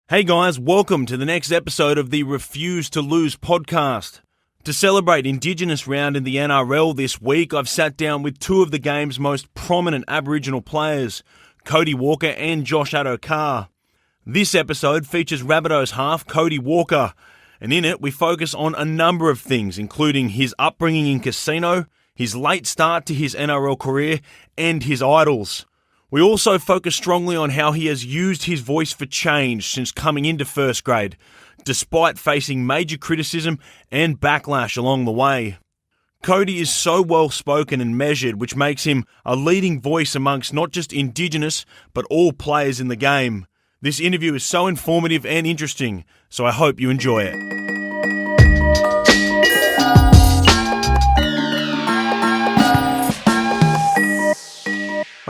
Hey guys, welcome to the next episode of the Refuse to Lose podcast. To celebrate Indigenous Round in the NRL this week, I've sat down with two of the game's most prominent Aboriginal players, Cody Walker and Josh Addo-Carr. This episode features Rabbitohs half Cody Walker, and in it we focus on a number of things, including his upbringing in casino, his late start to his NRL career, and his idols. We also focus strongly on how he has used his voice for change since coming into first grade, despite facing major criticism and backlash along the way. Cody is so well spoken and measured, which makes him a leading voice amongst not just Indigenous, but all players in the game. This interview is so informative and interesting, so I hope you enjoy it.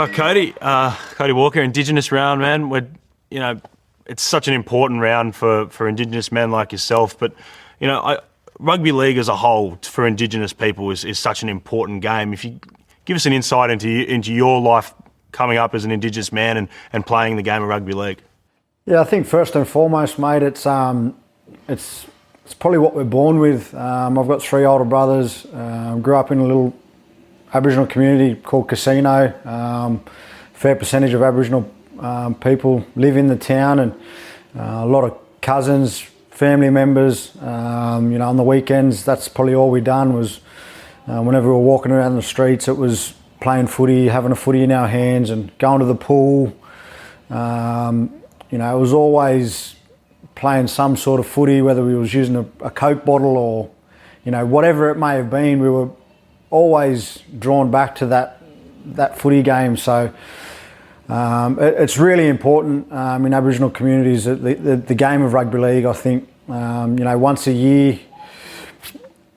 Oh, Cody Walker, Indigenous Round, man. It's such an important round for Indigenous men like yourself. But, rugby league as a whole for Indigenous people is such an important game. If you give us an insight into your life coming up as an Indigenous man and playing the game of rugby league. Yeah, I think first and foremost, mate, it's probably what we're born with. I've got three older brothers. Grew up in a little Aboriginal community called Casino. Fair percentage of Aboriginal people live in the town, and a lot of cousins, family members. On the weekends, that's probably all we done was whenever we were walking around the streets, it was playing footy, having a footy in our hands, and going to the pool. It was always playing some sort of footy, whether we was using a Coke bottle or whatever it may have been. We were always drawn back to that footy game. So it's really important in Aboriginal communities, the game of rugby league. I think once a year,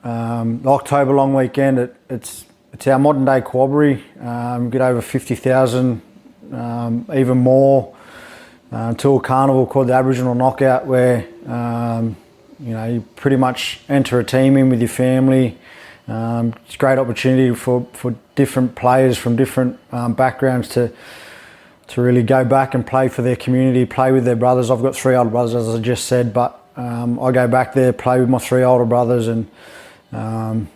the October long weekend, it's our modern day Quabbery. Get over 50,000, even more, to a carnival called the Aboriginal Knockout, where you pretty much enter a team in with your family. It's a great opportunity for different players from different backgrounds to really go back and play for their community, play with their brothers. I've got three older brothers, as I just said, but I go back there, play with my three older brothers, and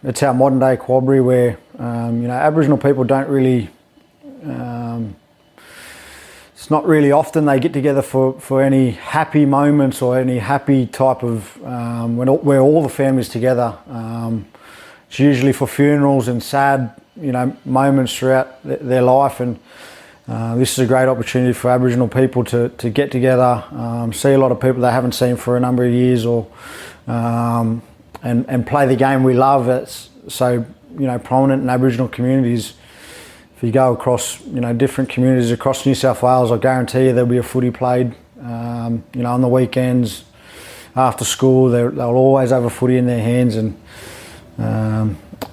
it's our modern day Quabbery where Aboriginal people don't really. It's not really often they get together for any happy moments or any happy type of where all the family's together. It's usually for funerals and sad, moments throughout their life, and this is a great opportunity for Aboriginal people to get together, see a lot of people they haven't seen for a number of years, or and play the game we love. It's so prominent in Aboriginal communities. If you go across different communities across New South Wales, I guarantee you there'll be a footy played. On the weekends, after school, they'll always have a footy in their hands, and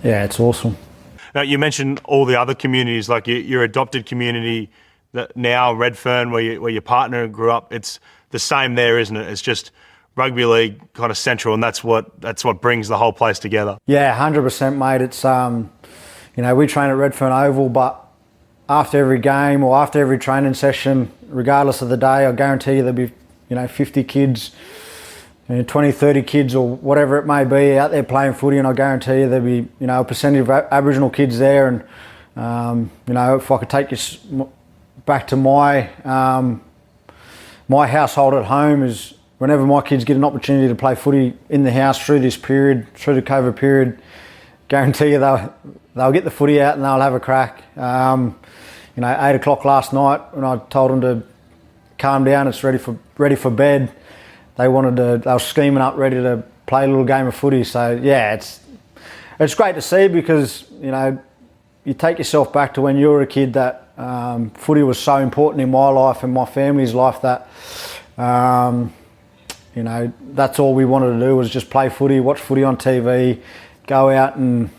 it's awesome. Now, you mentioned all the other communities, like your adopted community, that now Redfern, where your partner grew up. It's the same there, isn't it? It's just rugby league kind of central, and that's what brings the whole place together. Yeah, 100%, mate. It's we train at Redfern Oval, but after every game or after every training session, regardless of the day, I guarantee you there'll be 50 kids, 20, 30 kids or whatever it may be out there playing footy, and I guarantee you there'll be a percentage of Aboriginal kids there. And if I could take you back to my household at home, is whenever my kids get an opportunity to play footy in the house through this period, through the COVID period, guarantee you they'll get the footy out and they'll have a crack. 8 o'clock last night when I told them to calm down, it's ready for bed. They were scheming up, ready to play a little game of footy. So yeah, it's great to see, because you take yourself back to when you were a kid, that footy was so important in my life and my family's life that that's all we wanted to do was just play footy, watch footy on TV, go out and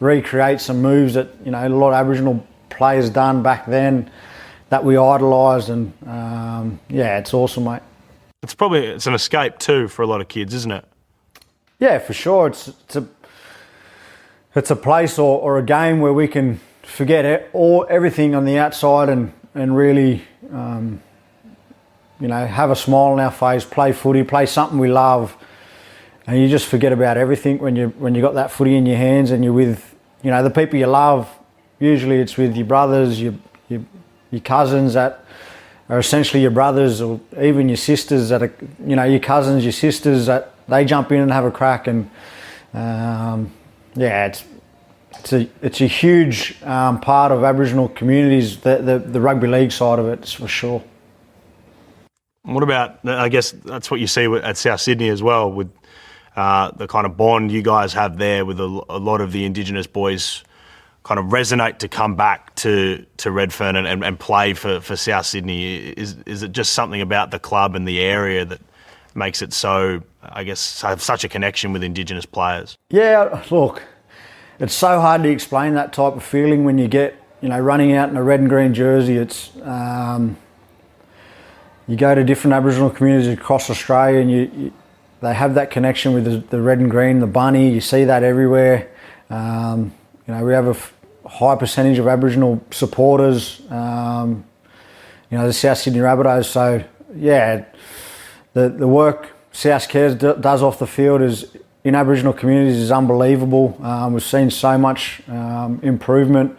recreate some moves that a lot of Aboriginal players done back then that we idolised, and it's awesome, mate. It's an escape too for a lot of kids, isn't it? Yeah, for sure. It's a place or a game where we can forget everything on the outside and really have a smile on our face, play footy, play something we love, and you just forget about everything when you got that footy in your hands and you're with, the people you love. Usually it's with your brothers, your cousins that are essentially your brothers, or even your sisters that are, your cousins, your sisters, that they jump in and have a crack. And it's a huge part of Aboriginal communities, the rugby league side of it, for sure. What about, I guess that's what you see at South Sydney as well, with the kind of bond you guys have there with a lot of the Indigenous boys kind of resonate to come back to Redfern and play for South Sydney. Is it just something about the club and the area that makes it so, I guess, have such a connection with Indigenous players? Yeah, look, it's so hard to explain that type of feeling when you get, running out in a red and green jersey. It's you go to different Aboriginal communities across Australia and they have that connection with the red and green, the bunny. You see that everywhere. We have a high percentage of Aboriginal supporters, the South Sydney Rabbitohs. So, yeah, the work South Cares does off the field in Aboriginal communities is unbelievable. We've seen so much improvement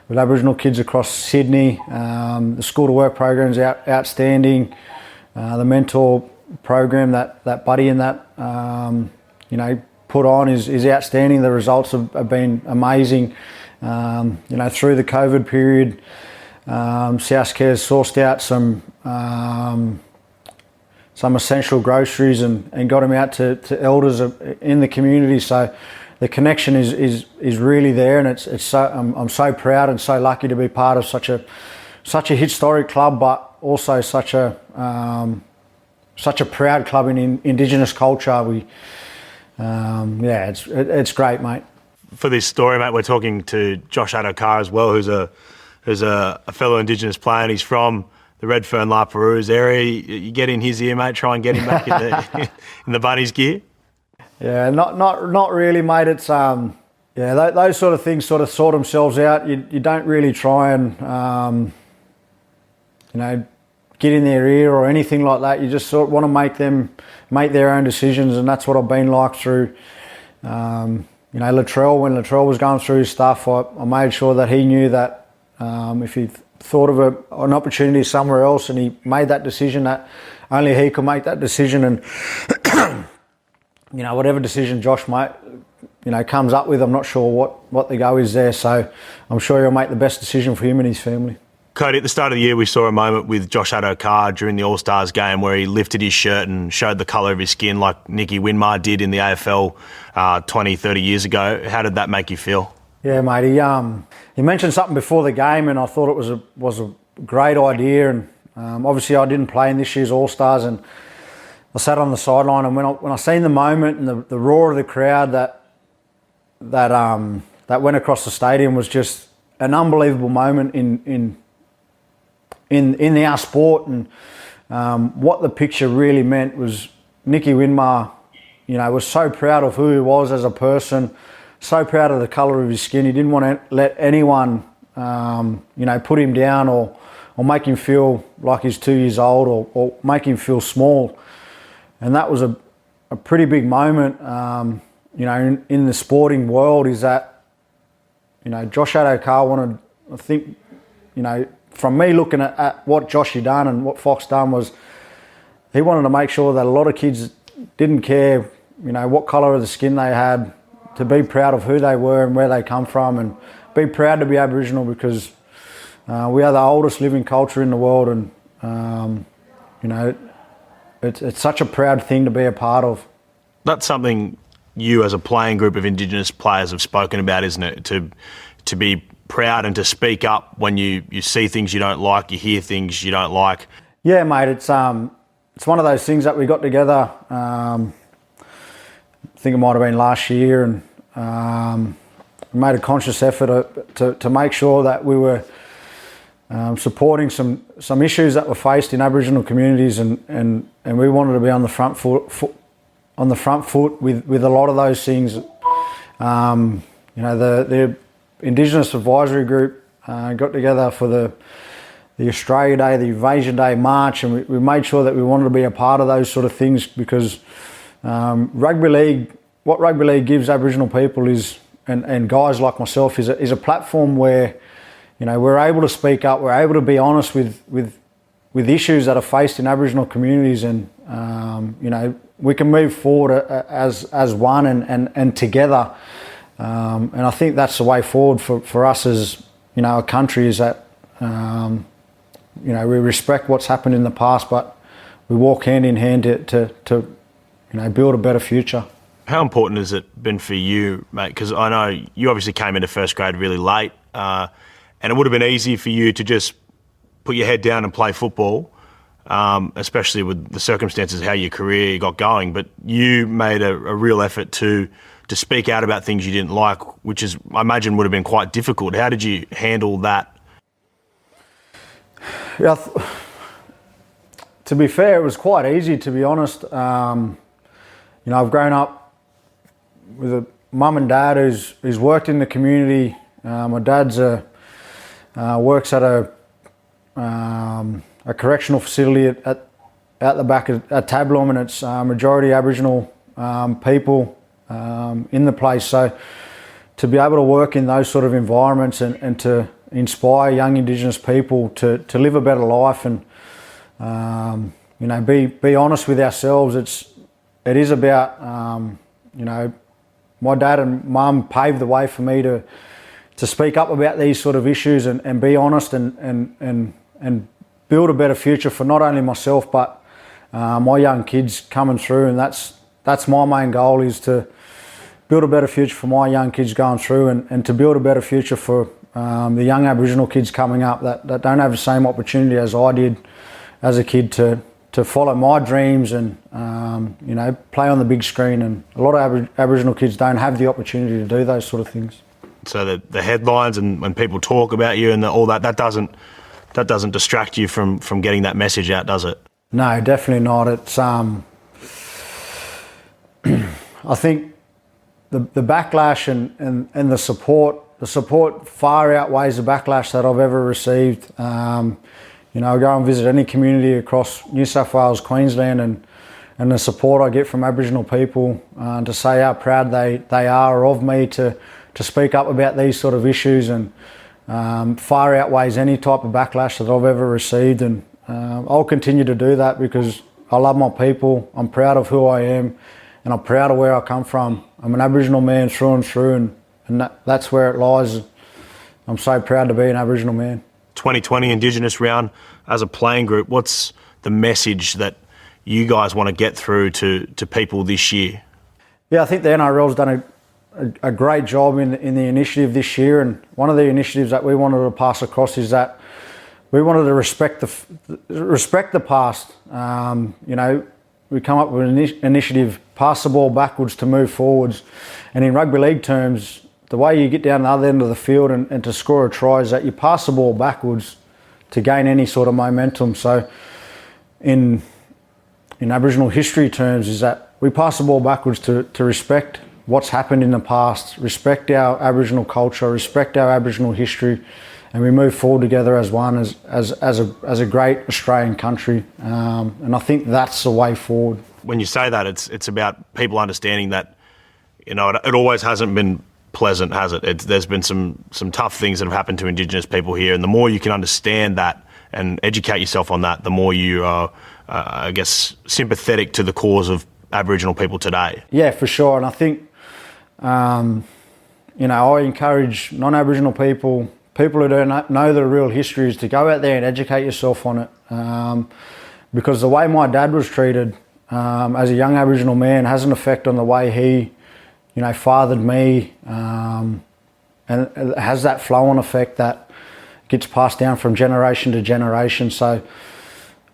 with Aboriginal kids across Sydney. The school to work program is outstanding. The mentor program that Buddy and that put on is outstanding. The results have been amazing. Through the COVID period, South Cares sourced out some essential groceries and got them out to elders in the community. So the connection is really there, and it's so I'm so proud and so lucky to be part of such a historic club, but also such a proud club in Indigenous culture. It's great, mate. For this story, mate, we're talking to Josh Addo-Carr as well, who's a fellow Indigenous player, and he's from the Redfern La Perouse area. You get in his ear, mate. Try and get him back in the bunnies gear. Yeah, not really, mate. It's those sort of things sort themselves out. You don't really try and get in their ear or anything like that. You just sort of want to make them make their own decisions, and that's what I've been like through. Latrell, when Latrell was going through his stuff, I made sure that he knew that if he thought of an opportunity somewhere else and he made that decision, that only he could make that decision. And whatever decision Josh comes up with, I'm not sure what the go is there. So I'm sure he'll make the best decision for him and his family. Cody, at the start of the year, we saw a moment with Josh Addo-Carr during the All-Stars game where he lifted his shirt and showed the colour of his skin like Nicky Winmar did in the AFL 20, 30 years ago. How did that make you feel? Yeah, mate. He mentioned something before the game, and I thought it was a great idea. And obviously, I didn't play in this year's All-Stars, and I sat on the sideline. And when I seen the moment and the roar of the crowd that went across the stadium, was just an unbelievable moment in our sport. And what the picture really meant was Nicky Winmar, was so proud of who he was as a person, so proud of the colour of his skin. He didn't want to let anyone, put him down or make him feel like he's 2 years old or make him feel small. And that was a pretty big moment, in the sporting world, is that, Josh Addo-Carr wanted, I think, from me looking at what Joshy done and what Fox done, was he wanted to make sure that a lot of kids didn't care, what colour of the skin they had, to be proud of who they were and where they come from, and be proud to be Aboriginal, because we are the oldest living culture in the world, and it's such a proud thing to be a part of. That's something you as a playing group of Indigenous players have spoken about, isn't it? To be proud and to speak up when you see things you don't like, you hear things you don't like. Yeah, mate, it's one of those things that we got together, I think it might have been last year, and made a conscious effort to make sure that we were supporting some issues that were faced in Aboriginal communities, and we wanted to be on the front foot with a lot of those things. The Indigenous Advisory Group got together for the Australia Day, the Invasion Day March, and we made sure that we wanted to be a part of those sort of things because rugby league, what rugby league gives Aboriginal people is, and guys like myself, is a platform where, you know, we're able to speak up, we're able to be honest with issues that are faced in Aboriginal communities, and you know, we can move forward as one and together. And I think that's the way forward for us as, you know, a country, is that you know, we respect what's happened in the past, but we walk hand in hand to you know, build a better future. How important has it been for you, mate? Because I know you obviously came into first grade really late, and it would have been easy for you to just put your head down and play football, especially with the circumstances, how your career got going. But you made a real effort to speak out about things you didn't like, which is, I imagine, would have been quite difficult. How did you handle that? Yeah, to be fair, it was quite easy, to be honest. You know, I've grown up with a mum and dad who's worked in the community. My dad's works at a correctional facility at the back at Tablum, and it's majority Aboriginal people in the place. So to be able to work in those sort of environments and to inspire young Indigenous people to live a better life and you know, be honest with ourselves. It is about you know, my dad and mum paved the way for me to speak up about these sort of issues and be honest and build a better future for not only myself but my young kids coming through. And that's my main goal, is to build a better future for my young kids going through and to build a better future for the young Aboriginal kids coming up that don't have the same opportunity as I did as a kid to follow my dreams and you know, play on the big screen. And a lot of Aboriginal kids don't have the opportunity to do those sort of things. So the headlines and when people talk about you and all that doesn't distract you from getting that message out, does it? No, definitely not. It's I think the backlash and the support far outweighs the backlash that I've ever received. You know, I go and visit any community across New South Wales, Queensland, and the support I get from Aboriginal people to say how proud they are of me to speak up about these sort of issues, and far outweighs any type of backlash that I've ever received. And I'll continue to do that because I love my people, I'm proud of who I am, and I'm proud of where I come from. I'm an Aboriginal man through and through, and that's where it lies. I'm so proud to be an Aboriginal man. 2020 Indigenous Round, as a playing group, what's the message that you guys want to get through to people this year? Yeah, I think the NRL's done a great job in the initiative this year, and one of the initiatives that we wanted to pass across is that we wanted to respect the past. You know, we come up with an initiative, pass the ball backwards to move forwards, and in rugby league terms, the way you get down the other end of the field and to score a try is that you pass the ball backwards to gain any sort of momentum. So in Aboriginal history terms, is that we pass the ball backwards to respect what's happened in the past, respect our Aboriginal culture, respect our Aboriginal history, and we move forward together as one, as a great Australian country. And I think that's the way forward. When you say that, it's about people understanding that, you know, it always hasn't been pleasant, has it? There's been some tough things that have happened to Indigenous people here, and the more you can understand that and educate yourself on that, the more you are, I guess, sympathetic to the cause of Aboriginal people today. Yeah, for sure. And I think, you know, I encourage non-Aboriginal people who don't know the real histories to go out there and educate yourself on it. Because the way my dad was treated as a young Aboriginal man has an effect on the way he, you know, fathered me, and it has that flow-on effect that gets passed down from generation to generation. So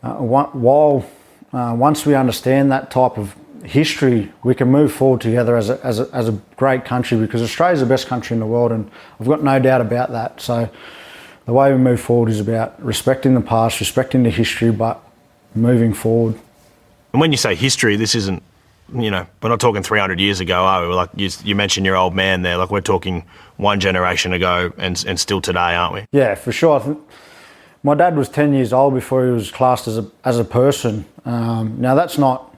once we understand that type of history, we can move forward together as a great country, because Australia's the best country in the world, and I've got no doubt about that. So the way we move forward is about respecting the past, respecting the history, but moving forward. And when you say history, this isn't, you know, we're not talking 300 years ago, are we? Like you mentioned your old man there, like we're talking one generation ago and still today, aren't we? Yeah, for sure. I think My dad was 10 years old before he was classed as a person. Now that's not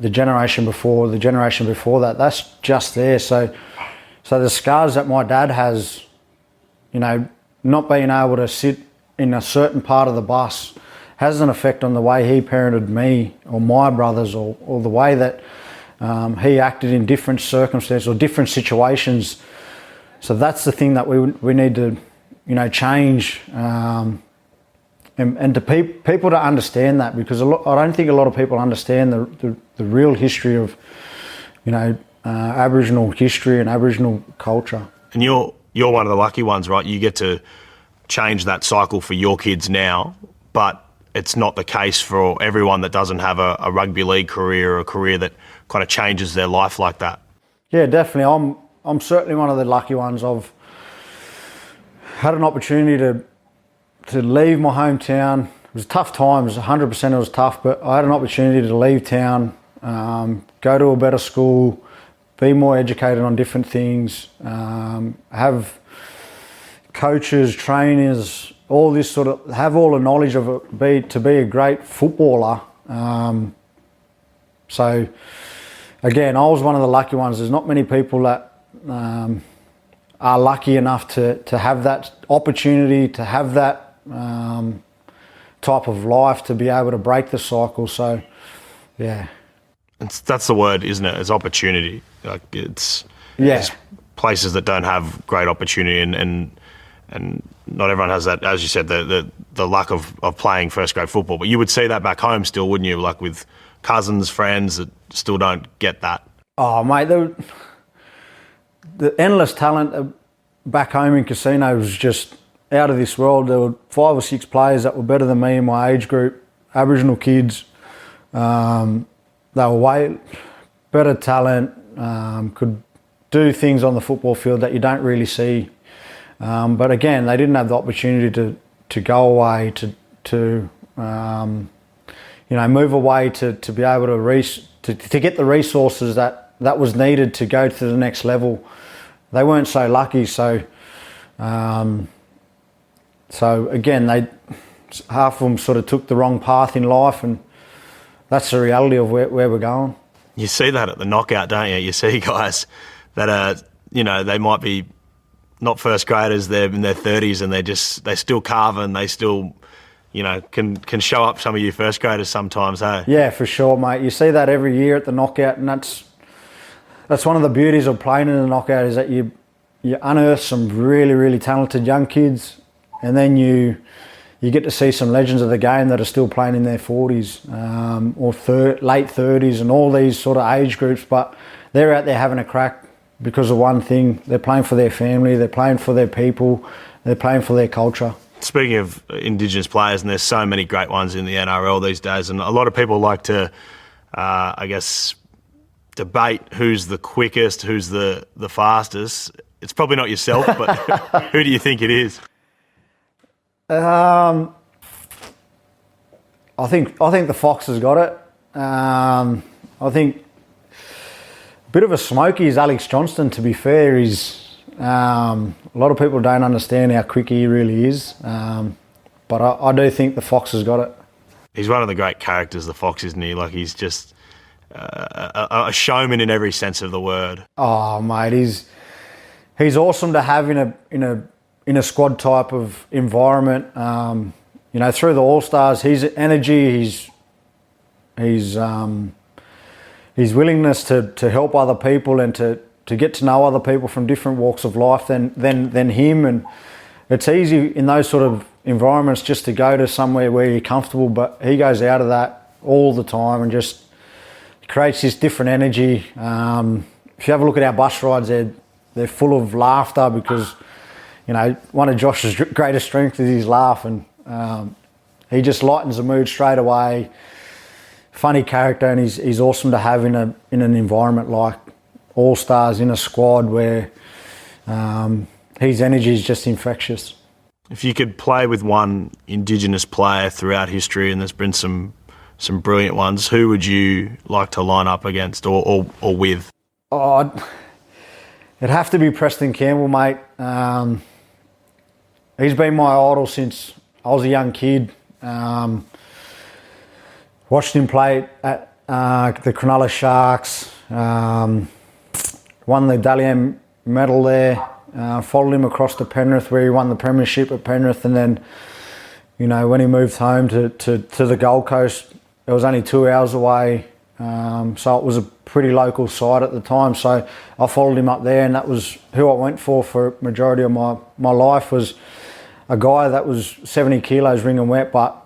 the generation before that. That's just there. So the scars that my dad has, not being able to sit in a certain part of the bus has an effect on the way he parented me or my brothers, or the way that he acted in different circumstances or different situations. So that's the thing that we need to, change. And to people to understand that, because I don't think a lot of people understand the real history of, Aboriginal history and Aboriginal culture. And you're one of the lucky ones, right? You get to change that cycle for your kids now, but it's not the case for everyone that doesn't have a rugby league career or a career that kind of changes their life like that. Yeah, definitely. I'm certainly one of the lucky ones. I've had an opportunity to leave my hometown. It was tough times, 100% it was tough, but I had an opportunity to leave town, go to a better school, be more educated on different things, have coaches, trainers, all this sort of, have all the knowledge of it, to be a great footballer. So again, I was one of the lucky ones. There's not many people that are lucky enough to have that opportunity, to have that type of life, to be able to break the cycle. So, yeah. That's the word, isn't it? It's opportunity. Like it's places that don't have great opportunity, and not everyone has that, as you said, the luck of playing first grade football. But you would see that back home still, wouldn't you? Like with cousins, friends that still don't get that. Oh, mate, the endless talent back home in Casino was just out of this world. There were 5 or 6 players that were better than me in my age group, Aboriginal kids. They were way better talent, could do things on the football field that you don't really see. But again, they didn't have the opportunity to go away, to move away, to be able to get the resources that was needed to go to the next level. They weren't so lucky. So again, half of them sort of took the wrong path in life, and that's the reality of where we're going. You see that at the knockout, don't you? You see guys that are, they might be not first graders, they're in their 30s and they still carving, they still, can show up some of you first graders sometimes, hey? Yeah, for sure, mate. You see that every year at the knockout, and that's one of the beauties of playing in the knockout, is that you unearth some really, really talented young kids, and then you get to see some legends of the game that are still playing in their 40s or late 30s and all these sort of age groups, but they're out there having a crack because of one thing. They're playing for their family, they're playing for their people, they're playing for their culture. Speaking of Indigenous players, and there's so many great ones in the NRL these days, and a lot of people like to, debate who's the quickest, who's the fastest. It's probably not yourself, but who do you think it is? I think the Fox has got it. I think a bit of a smoky is Alex Johnston, to be fair. A lot of people don't understand how quick he really is. But I do think the Fox has got it. He's one of the great characters, the Fox, isn't he? Like, he's just a showman in every sense of the word. Oh, mate, he's awesome to have in a squad type of environment. Through the All-Stars, his energy, his willingness to help other people and to get to know other people from different walks of life than him. And it's easy in those sort of environments just to go to somewhere where you're comfortable, but he goes out of that all the time and just creates this different energy. If you have a look at our bus rides, they're full of laughter because one of Josh's greatest strengths is his laugh, and he just lightens the mood straight away. Funny character, and he's awesome to have in an environment like All-Stars, in a squad where his energy is just infectious. If you could play with one Indigenous player throughout history, and there's been some brilliant ones, who would you like to line up against or with? Oh, it'd have to be Preston Campbell, mate. He's been my idol since was a young kid. Watched him play at the Cronulla Sharks. Won the Dally medal there. Followed him across to Penrith, where he won the premiership at Penrith, and then, you know, when he moved home to the Gold Coast, it was only 2 hours away. So it was a pretty local side at the time. So I followed him up there, and that was who I went for majority of my life, was a guy that was 70 kilos ring and wet, but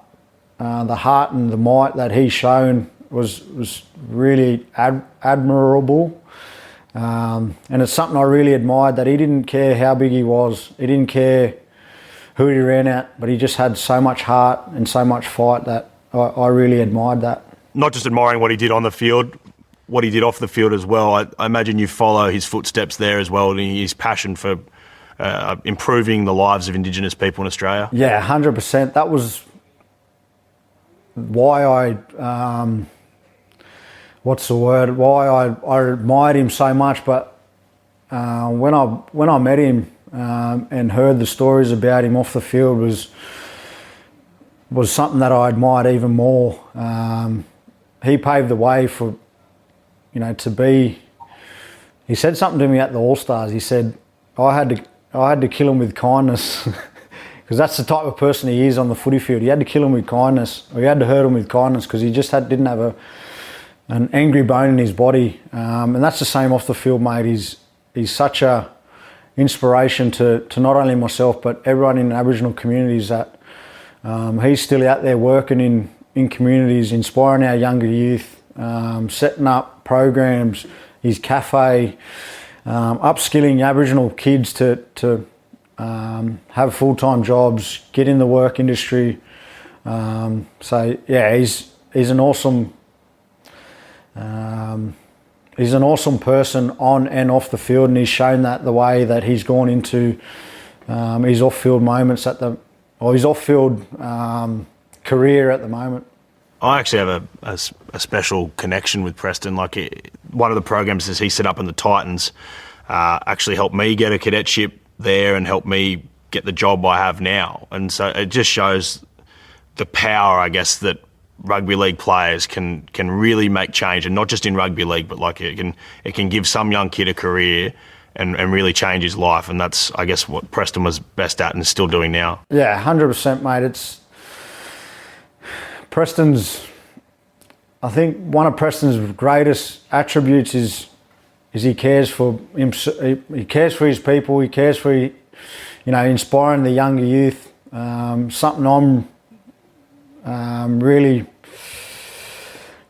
the heart and the might that he's shown was really admirable. And it's something I really admired, that he didn't care how big he was. He didn't care who he ran at, but he just had so much heart and so much fight that I really admired that. Not just admiring what he did on the field, what he did off the field as well. I imagine you follow his footsteps there as well, and his passion for improving the lives of Indigenous people in Australia. Yeah, 100%. That was why I... why I admired him so much. But when I met him and heard the stories about him off the field was something that I admired even more. He paved the way for, you know, to be. He said something to me at the All-Stars. He said, I had to kill him with kindness, because that's the type of person he is on the footy field. He had to kill him with kindness, or he had to hurt him with kindness, because he just didn't have an angry bone in his body. And that's the same off the field, mate. He's such a inspiration to not only myself, but everyone in Aboriginal communities, that he's still out there working in communities, inspiring our younger youth, setting up programs, his cafe, upskilling Aboriginal kids to have full-time jobs, get in the work industry. So yeah, he's an awesome person on and off the field, and he's shown that the way that he's gone into his off-field moments his off-field career at the moment. I actually have a special connection with Preston. Like, one of the programs that he set up in the Titans actually helped me get a cadetship there and helped me get the job I have now. And so it just shows the power, I guess, that rugby league players can really make change, and not just in rugby league, but like it can give some young kid a career and really change his life. And that's, I guess, what Preston was best at and is still doing now. Yeah, 100%, mate. I think one of Preston's greatest attributes is he cares for he cares for his people. He cares for, you know, inspiring the younger youth. Something I'm really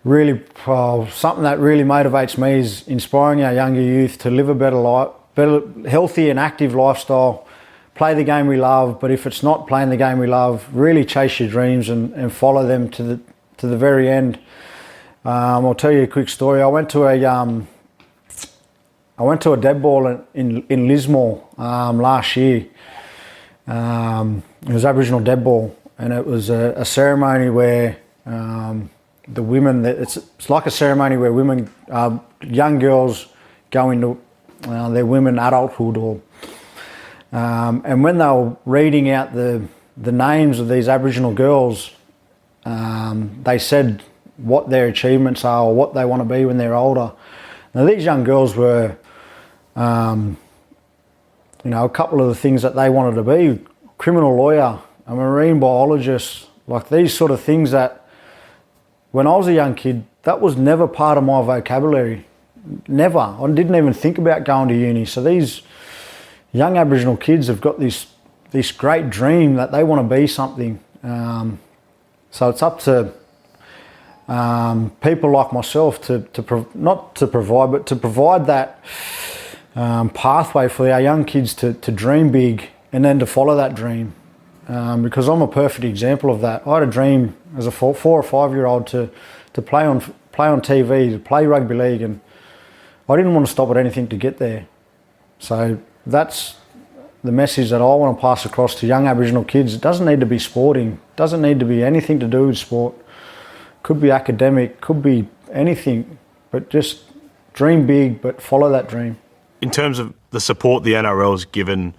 something that really motivates me is inspiring our younger youth to live a better life, healthy and active lifestyle, play the game we love. But if it's not playing the game we love, really chase your dreams and follow them to the very end. I'll tell you a quick story. I went to a dead ball in Lismore last year. It was Aboriginal dead ball, and it was a ceremony where the women, it's like a ceremony where women, young girls go into their women adulthood, and when they were reading out the names of these Aboriginal girls, they said what their achievements are or what they want to be when they're older. Now, these young girls were, a couple of the things that they wanted to be: criminal lawyer, a marine biologist, like these sort of things that when I was a young kid, that was never part of my vocabulary. Never. I didn't even think about going to uni. So these young Aboriginal kids have got this great dream that they want to be something. So it's up to people like myself to provide that pathway for our young kids to dream big and then to follow that dream. Because I'm a perfect example of that. I had a dream as a 4 or 5 year old to play on TV, to play rugby league, and I didn't want to stop at anything to get there. So that's the message that I want to pass across to young Aboriginal kids. It doesn't need to be sporting. It doesn't need to be anything to do with sport. Could be academic, could be anything, but just dream big, but follow that dream. In terms of the support the NRL's given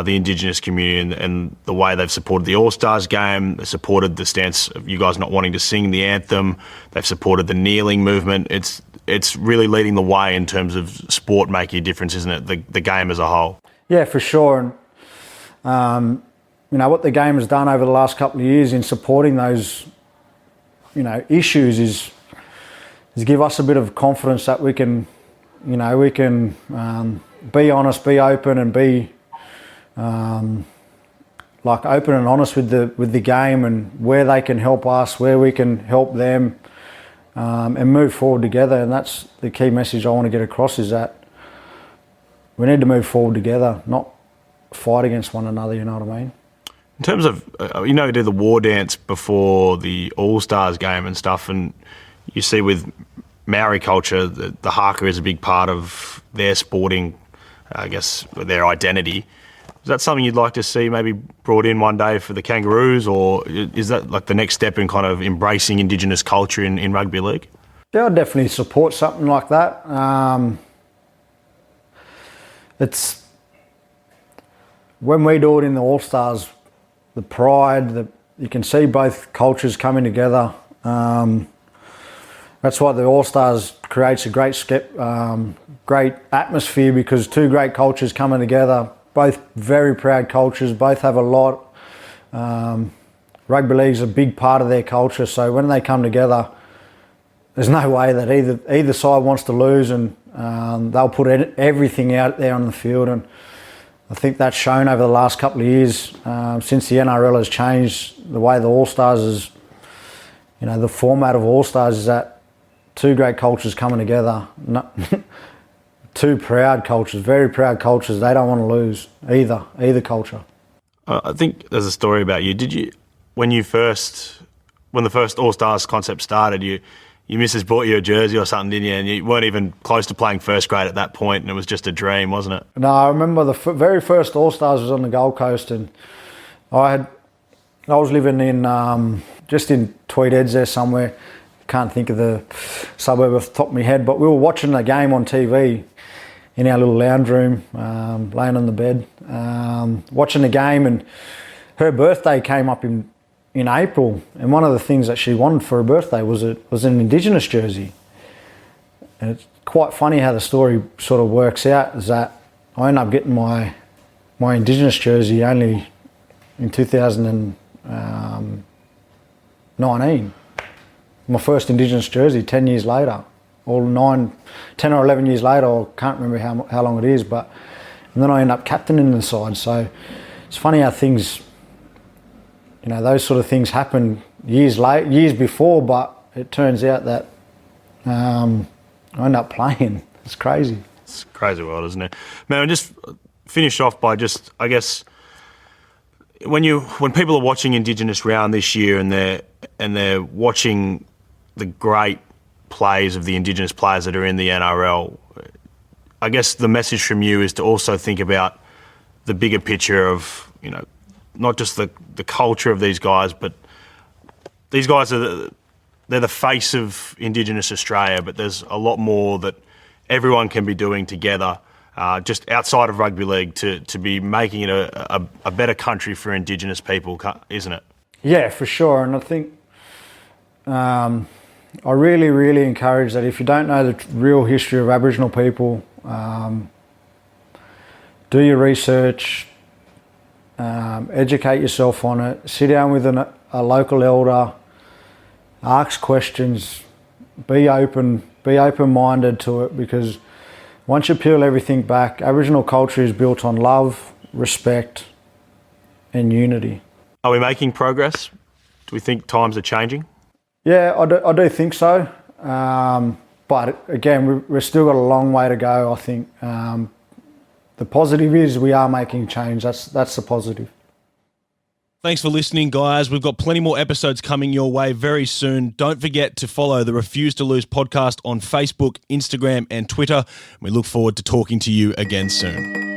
the Indigenous community and the way they've supported the All-Stars game. They supported the stance of you guys not wanting to sing the anthem. They've supported the kneeling movement. It's really leading the way in terms of sport making a difference, isn't it? The game as a whole. Yeah, for sure. And what the game has done over the last couple of years in supporting those issues is give us a bit of confidence that we can be honest, be open, and be open and honest with the game and where they can help us, where we can help them, and move forward together. And that's the key message I want to get across, is that we need to move forward together, not fight against one another, you know what I mean? In terms of, we did the war dance before the All-Stars game and stuff, and you see with Maori culture, the haka is a big part of their sporting, their identity. Is that something you'd like to see maybe brought in one day for the Kangaroos, or is that like the next step in kind of embracing Indigenous culture in rugby league? Yeah, I'd definitely support something like that. It's when we do it in the All-Stars, the pride, you can see both cultures coming together. That's why the All-Stars creates a great atmosphere, because two great cultures coming together, both very proud cultures, both have a lot. Rugby league's a big part of their culture, so when they come together, there's no way that either side wants to lose, and they'll put everything out there on the field. And I think that's shown over the last couple of years, since the NRL has changed the way the All-Stars is. The format of All-Stars is that two great cultures coming together, two proud cultures, very proud cultures. They don't want to lose either culture. I think there's a story about you. Did you, when the first All-Stars concept started, your missus bought you a jersey or something, didn't you? And you weren't even close to playing first grade at that point, and it was just a dream, wasn't it? No, I remember the very first All-Stars was on the Gold Coast, and I was living in just in Tweed Heads there somewhere. Can't think of the suburb off the top of my head, but we were watching the game on TV in our little lounge room, laying on the bed, watching the game, and her birthday came up in April, and one of the things that she wanted for her birthday was an Indigenous jersey. And it's quite funny how the story sort of works out, is that I ended up getting my Indigenous jersey only in 2019. My first Indigenous jersey 10 years later, or 10 or 11 years later, I can't remember how long it is, and then I end up captaining the side. So it's funny how things, those sort of things happen years before, but it turns out that I end up playing. It's crazy. It's a crazy world, isn't it? Man, just finish off by I guess, when people are watching Indigenous Round this year and they're watching the great plays of the Indigenous players that are in the NRL, I guess the message from you is to also think about the bigger picture of, not just the culture of these guys, but these guys they're the face of Indigenous Australia, but there's a lot more that everyone can be doing together, just outside of rugby league, to be making it a better country for Indigenous people, isn't it? Yeah, for sure. And I think I really, really encourage that if you don't know the real history of Aboriginal people, do your research, educate yourself on it, sit down with a local elder, ask questions, be open-minded to it, because once you peel everything back, Aboriginal culture is built on love, respect, and unity. Are we making progress? Do we think times are changing? Yeah, I do think so. But again, we've still got a long way to go, I think. The positive is we are making change. That's the positive. Thanks for listening, guys. We've got plenty more episodes coming your way very soon. Don't forget to follow the Refuse to Lose podcast on Facebook, Instagram, and Twitter. We look forward to talking to you again soon.